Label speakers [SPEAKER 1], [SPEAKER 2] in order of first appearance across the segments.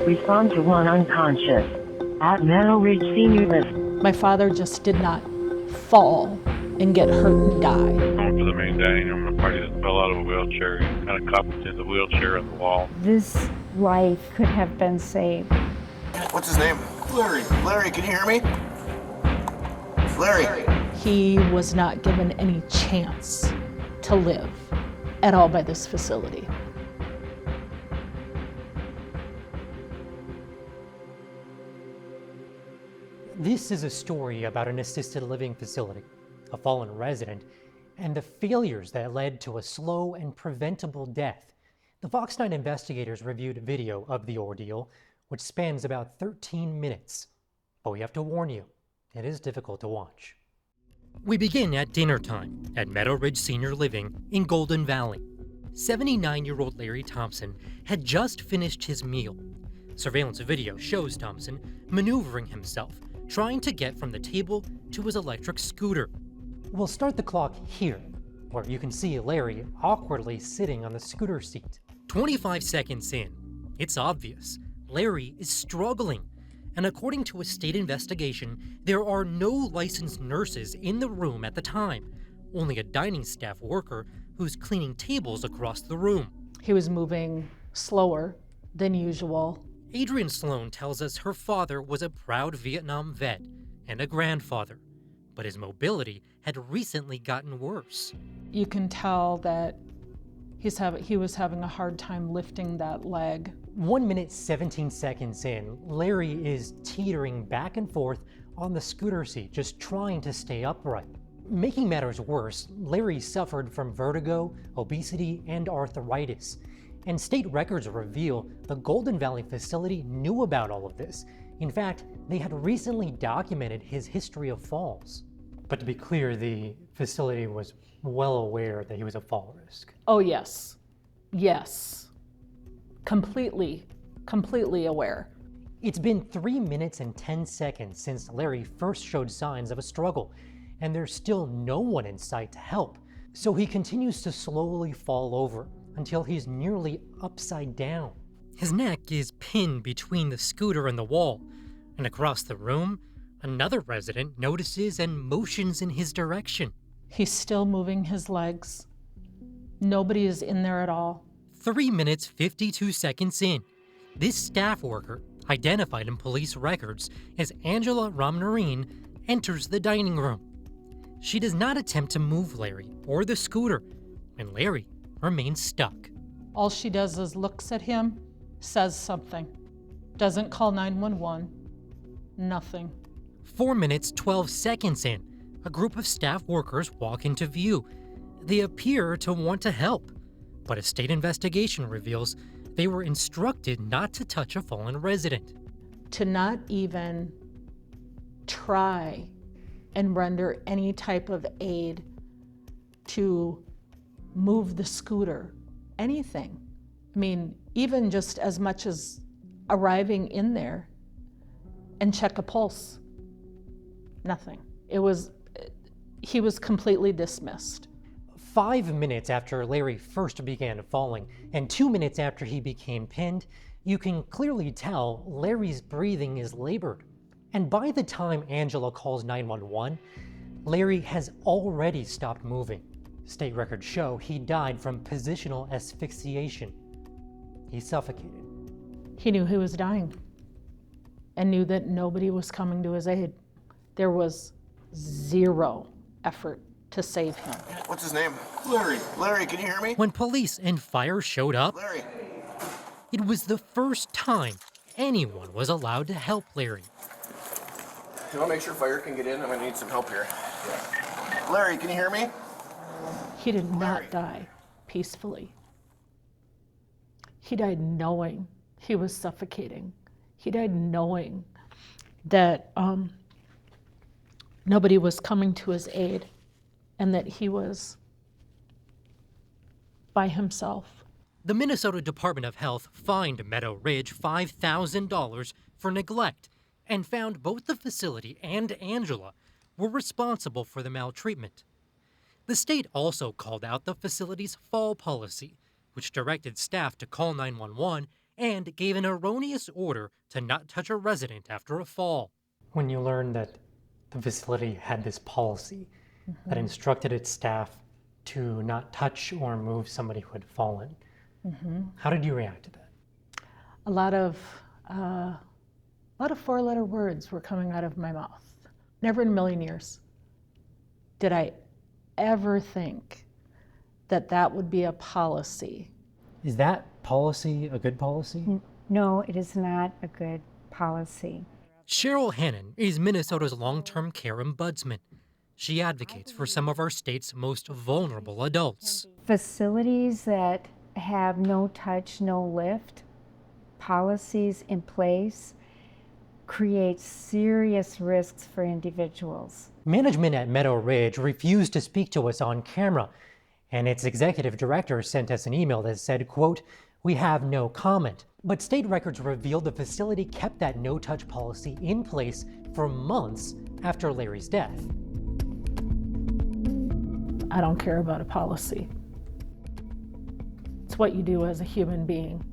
[SPEAKER 1] Respond to one unconscious. At Meadow Ridge Senior Living.
[SPEAKER 2] My father just did not fall and get hurt and die.
[SPEAKER 3] Going to the main dining room, a party that fell out of a wheelchair. He kind of coupled to the wheelchair on the wall.
[SPEAKER 4] This life could have been saved.
[SPEAKER 5] What's his name? Larry. Larry, can you hear me? Larry.
[SPEAKER 2] He was not given any chance to live at all by this facility.
[SPEAKER 6] This is a story about an assisted living facility, a fallen resident, and the failures that led to a slow and preventable death. The Fox 9 investigators reviewed video of the ordeal, which spans about 13 minutes. But we have to warn you, it is difficult to watch. We begin at dinner time at Meadow Ridge Senior Living in Golden Valley. 79-year-old Larry Thompson had just finished his meal. Surveillance video shows Thompson maneuvering himself, trying to get from the table to his electric scooter. We'll start the clock here, where you can see Larry awkwardly sitting on the scooter seat. 25 seconds in, it's obvious. Larry is struggling, and according to a state investigation, there are no licensed nurses in the room at the time, only a dining staff worker who's cleaning tables across the room.
[SPEAKER 2] He was moving slower than usual.
[SPEAKER 6] Adrienne Sloan tells us her father was a proud Vietnam vet and a grandfather, but his mobility had recently gotten worse.
[SPEAKER 2] You can tell that he was having a hard time lifting that leg.
[SPEAKER 6] 1 minute 17 seconds in, Larry is teetering back and forth on the scooter seat, just trying to stay upright. Making matters worse, Larry suffered from vertigo, obesity, and arthritis. And state records reveal the Golden Valley facility knew about all of this. In fact, they had recently documented his history of falls. But to be clear, the facility was well aware that he was a fall risk.
[SPEAKER 2] Oh yes, yes, completely aware.
[SPEAKER 6] It's been 3 minutes and 10 seconds since Larry first showed signs of a struggle, and there's still no one in sight to help. So he continues to slowly fall over until he's nearly upside down. His neck is pinned between the scooter and the wall, and across the room, another resident notices and motions in his direction.
[SPEAKER 2] He's still moving his legs. Nobody is in there at all.
[SPEAKER 6] 3 minutes 52 seconds in, this staff worker, identified in police records as Angela Ramnarine, enters the dining room. She does not attempt to move Larry or the scooter, and Larry remains stuck.
[SPEAKER 2] All she does is looks at him, says something, doesn't call 911, nothing.
[SPEAKER 6] 4 minutes 12 seconds in, a group of staff workers walk into view. They appear to want to help, but a state investigation reveals they were instructed not to touch a fallen resident.
[SPEAKER 2] To not even try and render any type of aid to move the scooter, anything. I mean, even just as much as arriving in there and check a pulse, nothing. He was completely dismissed.
[SPEAKER 6] 5 minutes after Larry first began falling, and 2 minutes after he became pinned, you can clearly tell Larry's breathing is labored. And by the time Angela calls 911, Larry has already stopped moving. State records show he died from positional asphyxiation. He suffocated.
[SPEAKER 2] He knew he was dying and knew that nobody was coming to his aid. There was zero effort to save him.
[SPEAKER 5] What's his name? Larry. Larry, can you hear me?
[SPEAKER 6] When police and fire showed up,
[SPEAKER 5] Larry.
[SPEAKER 6] it was the first time anyone was allowed to help Larry.
[SPEAKER 5] You want to make sure fire can get in? I'm going to need some help here. Larry, can you hear me?
[SPEAKER 2] He did not die peacefully. He died knowing he was suffocating. He died knowing that nobody was coming to his aid and that he was by himself.
[SPEAKER 6] The Minnesota Department of Health fined Meadow Ridge $5,000 for neglect and found both the facility and Angela were responsible for the maltreatment. The state also called out the facility's fall policy, which directed staff to call 911 and gave an erroneous order to not touch a resident after a fall. When you learned that the facility had this policy that instructed its staff to not touch or move somebody who had fallen, how did you react to that?
[SPEAKER 2] A lot of four-letter words were coming out of my mouth. Never in a million years did I ever think that that would be a policy.
[SPEAKER 6] Is that policy a good policy?
[SPEAKER 4] No, it is not a good policy.
[SPEAKER 6] Cheryl Hannon is Minnesota's long-term care ombudsman. She advocates for some of our state's most vulnerable adults.
[SPEAKER 4] Facilities that have no touch, no lift policies in place create serious risks for individuals.
[SPEAKER 6] Management at Meadow Ridge refused to speak to us on camera, and its executive director sent us an email that said, quote, "We have no comment." But state records revealed the facility kept that no-touch policy in place for months after Larry's death.
[SPEAKER 2] I don't care about a policy. It's what you do as a human being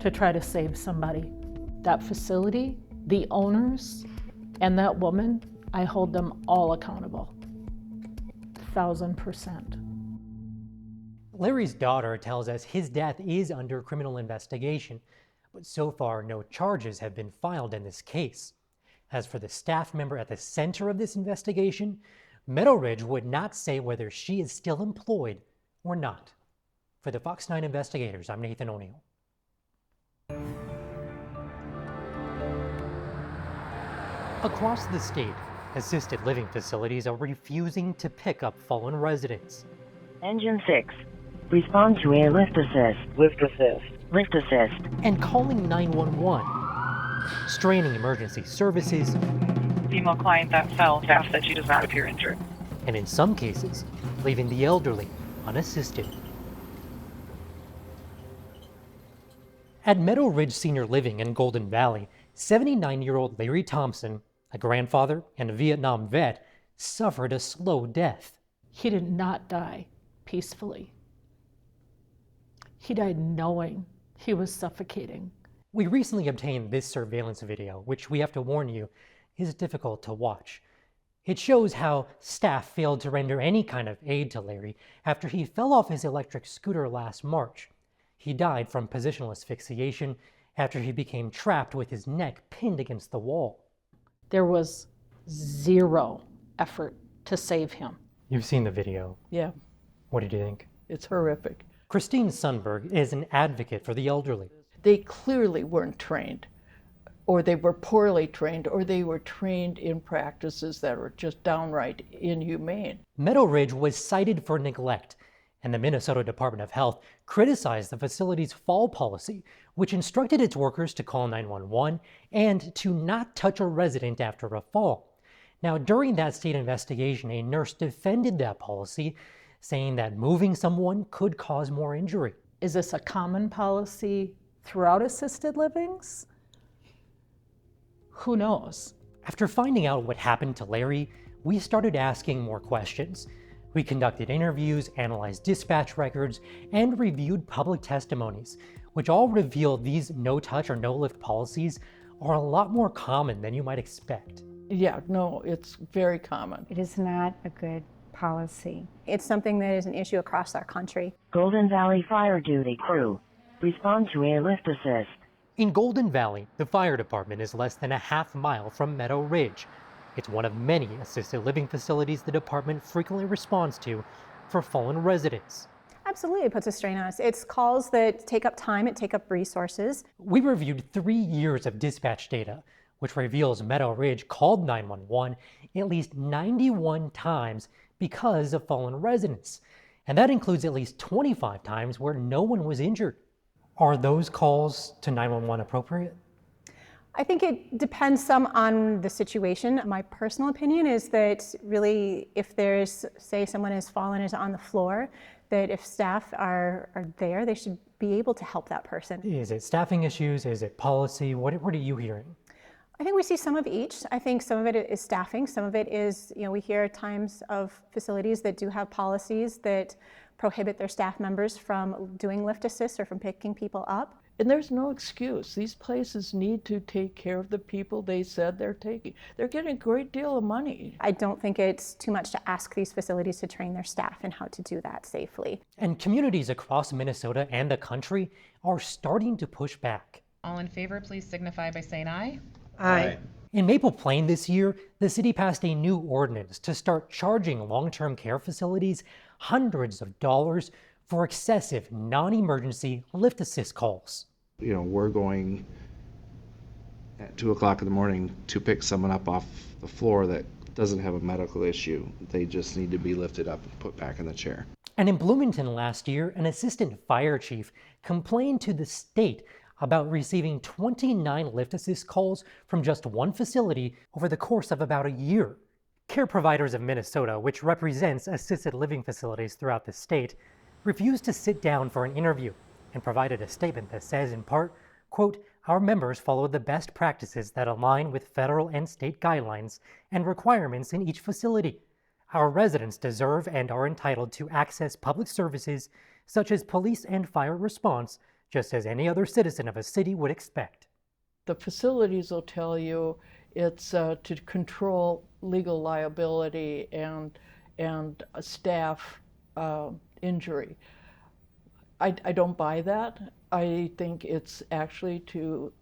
[SPEAKER 2] to try to save somebody. That facility, the owners, and that woman, I hold them all accountable. 1,000%.
[SPEAKER 6] Larry's daughter tells us his death is under criminal investigation, but so far no charges have been filed in this case. As for the staff member at the center of this investigation, Meadow Ridge would not say whether she is still employed or not. For the Fox 9 investigators, I'm Nathan O'Neill. Across the state, assisted living facilities are refusing to pick up fallen residents.
[SPEAKER 1] Engine 6. Respond to a lift assist. Lift assist. Lift assist.
[SPEAKER 6] And calling 911, straining emergency services,
[SPEAKER 7] Female client that fell fast that she does not appear injured.
[SPEAKER 6] and in some cases, leaving the elderly unassisted. At Meadow Ridge Senior Living in Golden Valley, 79-year-old Larry Thompson, a grandfather and a Vietnam vet, suffered a slow death.
[SPEAKER 2] He did not die peacefully. He died knowing he was suffocating.
[SPEAKER 6] We recently obtained this surveillance video, which we have to warn you, is difficult to watch. It shows how staff failed to render any kind of aid to Larry after he fell off his electric scooter last March. He died from positional asphyxiation after he became trapped with his neck pinned against the wall.
[SPEAKER 2] There was zero effort to save him.
[SPEAKER 6] You've seen the video.
[SPEAKER 8] Yeah,
[SPEAKER 6] What did you think?
[SPEAKER 8] it's horrific.
[SPEAKER 6] Christine Sundberg is an advocate for the elderly.
[SPEAKER 8] They clearly weren't trained, or they were poorly trained, or they were trained in practices that were just downright inhumane.
[SPEAKER 6] Meadow Ridge was cited for neglect, and the Minnesota Department of Health criticized the facility's fall policy, which instructed its workers to call 911 and to not touch a resident after a fall. Now, during that state investigation, a nurse defended that policy, saying that moving someone could cause more injury.
[SPEAKER 2] Is this a common policy throughout assisted livings? Who knows?
[SPEAKER 6] After finding out what happened to Larry, we started asking more questions. We conducted interviews, analyzed dispatch records, and reviewed public testimonies, which all reveal these no-touch or no-lift policies are a lot more common than you might expect.
[SPEAKER 8] Yeah, no, it's very common.
[SPEAKER 4] It is not a good policy.
[SPEAKER 9] It's something that is an issue across our country.
[SPEAKER 1] Golden Valley Fire Duty Crew. Respond to a lift assist.
[SPEAKER 6] In Golden Valley, the fire department is less than a half mile from Meadow Ridge. It's one of many assisted living facilities the department frequently responds to for fallen residents.
[SPEAKER 9] Absolutely, it puts a strain on us. It's calls that take up time, it take up resources.
[SPEAKER 6] We reviewed 3 years of dispatch data, which reveals Meadow Ridge called 911 at least 91 times because of fallen residents. And that includes at least 25 times where no one was injured. Are those calls to 911 appropriate?
[SPEAKER 9] I think it depends some on the situation. My personal opinion is that really if there's, say someone has fallen, is on the floor, that if staff are there, they should be able to help that person.
[SPEAKER 6] Is it staffing issues? Is it policy? What are you hearing?
[SPEAKER 9] I think we see some of each. I think some of it is staffing. Some of it is, we hear times of facilities that do have policies that prohibit their staff members from doing lift assist or from picking people up.
[SPEAKER 8] And there's no excuse. These places need to take care of the people they said they're taking. They're getting a great deal of money.
[SPEAKER 9] I don't think it's too much to ask these facilities to train their staff in how to do that safely.
[SPEAKER 6] And communities across Minnesota and the country are starting to push back.
[SPEAKER 10] All in favor, please signify by saying aye.
[SPEAKER 11] Aye.
[SPEAKER 6] In Maple Plain this year, the city passed a new ordinance to start charging long-term care facilities hundreds of dollars for excessive non-emergency lift assist calls.
[SPEAKER 11] You know, we're going at 2 o'clock in the morning to pick someone up off the floor that doesn't have a medical issue. They just need to be lifted up and put back in the chair.
[SPEAKER 6] And in Bloomington last year, an assistant fire chief complained to the state about receiving 29 lift assist calls from just one facility over the course of about a year. Care Providers of Minnesota, which represents assisted living facilities throughout the state, refused to sit down for an interview and provided a statement that says in part, quote, "Our members follow the best practices that align with federal and state guidelines and requirements in each facility. Our residents deserve and are entitled to access public services such as police and fire response, just as any other citizen of a city would expect."
[SPEAKER 8] The facilities will tell you it's to control legal liability and staff injury. I don't buy that. I think it's actually to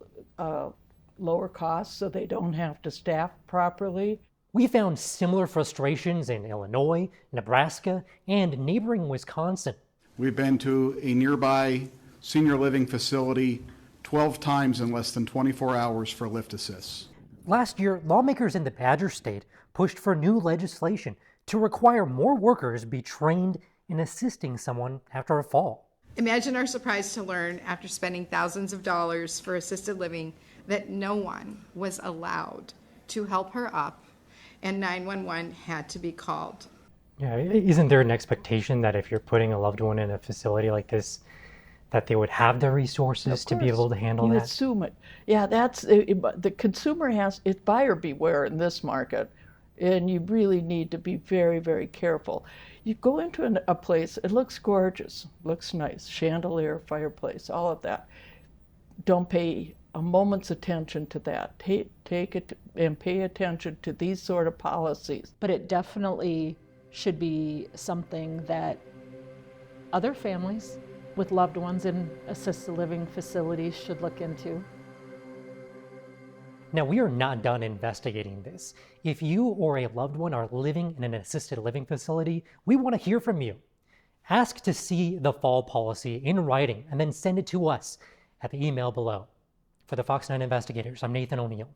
[SPEAKER 8] lower costs so they don't have to staff properly.
[SPEAKER 6] We found similar frustrations in Illinois, Nebraska, and neighboring Wisconsin.
[SPEAKER 12] We've been to a nearby senior living facility 12 times in less than 24 hours for lift assists.
[SPEAKER 6] Last year, lawmakers in the Badger State pushed for new legislation to require more workers be trained in assisting someone after a fall.
[SPEAKER 13] Imagine our surprise to learn, after spending thousands of dollars for assisted living, that no one was allowed to help her up and 911 had to be called.
[SPEAKER 6] Yeah, isn't there an expectation that if you're putting a loved one in a facility like this, that they would have the resources to be able to handle
[SPEAKER 8] You
[SPEAKER 6] that?
[SPEAKER 8] assume it. Yeah, that's the consumer it's buyer beware in this market, and you really need to be very, very careful. You go into a place, it looks gorgeous, looks nice, chandelier, fireplace, all of that. Don't pay a moment's attention to that. Take it and pay attention to these sort of policies.
[SPEAKER 2] But it definitely should be something that other families with loved ones in assisted living facilities should look into.
[SPEAKER 6] Now, we are not done investigating this. If you or a loved one are living in an assisted living facility, we want to hear from you. Ask to see the fall policy in writing and then send it to us at the email below. For the Fox 9 investigators, I'm Nathan O'Neill.